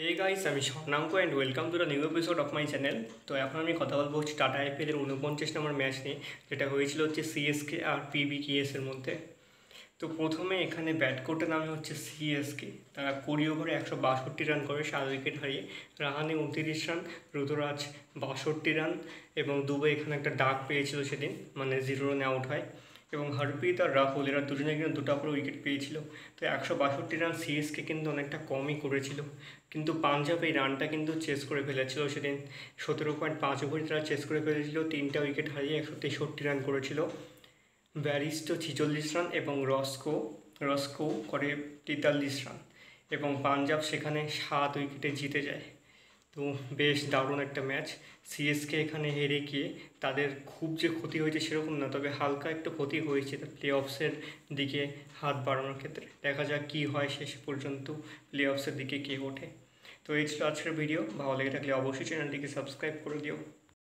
হে guys, আমি Swarnank and welcome to the new episode of my channel. তো এখন আমি কথা বলবো হচ্ছে টাটা আইপিএলের 49 নম্বর ম্যাচ নিয়ে, যেটা হয়েছিল হচ্ছে সিএসকে আর পিবিকেএসের মধ্যে। তো প্রথমে এখানে ব্যাট করতে নামে হচ্ছে সিএসকে। তারা 20 ওভারে 162 রান করে 7 উইকেট হারিয়ে। রাহানে 29 রান, ঋতুরাজ 62 রান এবং দুবে এখানে একটা ডাক পেয়েছিল সেদিন, মানে 0 রানে আউট হয়। এবং হরপ্রীত আর রাহুল এরা দুজনে কিন্তু দুটো করে উইকেট পেয়েছিল। তো 162 রান সিএসকে কিন্তু অনেকটা কমই করেছিল, কিন্তু পাঞ্জাব এই রানটা কিন্তু চেস করে ফেলেছিল সেদিন। 17.5 ওভারে তারা চেস করে ফেলেছিল, 3টা উইকেট হারিয়ে 163 রান করেছিল। ব্যারিস্টো 46 রান এবং রস্কো করে 43 রান, এবং পাঞ্জাব সেখানে 7 উইকেটে জিতে যায়। তো বেশ দারুণ একটা ম্যাচ। সিএসকে এখানে হেরে গিয়ে তাদের খুব যে ক্ষতি হয়েছে সেরকম না, তবে হালকা একটু ক্ষতি হয়েছে প্লে অফসের দিকে হাত বাড়ানোর ক্ষেত্রে। দেখা যাক কী হয় শেষ পর্যন্ত, প্লে অফসের দিকে কে ওঠে। তো এই ছিল আজকের ভিডিও। ভালো লেগে থাকলে অবশ্যই চ্যানেলটিকে সাবস্ক্রাইব করে দিও।